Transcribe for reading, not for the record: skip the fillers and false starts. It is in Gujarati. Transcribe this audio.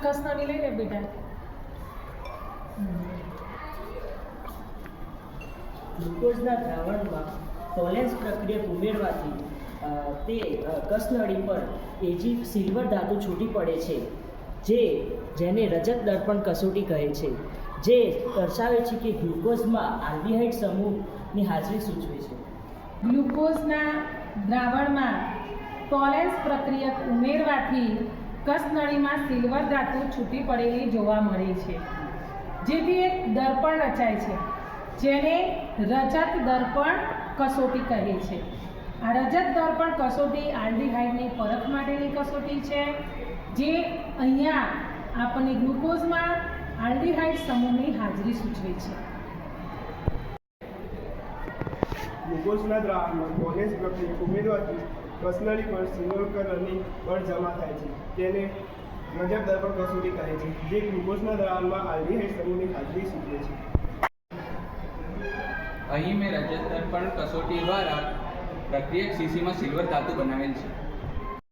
કસનળી લઈ લે બેટા. ગ્લુકોઝના દ્રાવણમાં ટોલેન્સ પ્રક્રિયક ઉમેરવાથી તે કસનળી પર એજી સિલ્વર ધાતુ છૂટી પડે છે, જેને રજત દર્પણ કસોટી કહે છે, જે દર્શાવે છે કે ગ્લુકોઝમાં આલ્ડીહાઇડ સમૂહની હાજરી સૂચવે છે. ગ્લુકોઝના દ્રાવણમાં ટોલેન્સ પ્રક્રિયક ઉમેરવાથી કસનળીમાં સિલ્વર ધાતુ છૂટી પડેલી જોવા મળે છે, જેથી એક દર્પણ રચાય છે, જેને રજત દર્પણ કસોટી કહે છે. આ રજત દર્પણ કસોટી આલ્ડીહાઇડની પરખ માટેની કસોટી છે, જે અહીંયા આપણને ગ્લુકોઝમાં આલ્ડીહાઇડ સમૂહની હાજરી સૂચવે છે. ગ્લુકોઝના દ્રાવણમાં ટોલેન્સ પ્રક્રિયક ઉમેરવાથી કસનળી પર સિલ્વર કલરની કણ જમા થાય છે, તેને રજત દર્પણ કસોટી કહે છે, જે ગ્લુકોઝના દ્રાવણમાં આલ્ડીહાઇડ સમૂહની હાજરી સૂચવે છે. અહીં મેં રજત દર્પણ કસોટી દ્વારા પ્રક્રિયક શીશીમાં સિલ્વર ધાતુ બનાવેલ છે.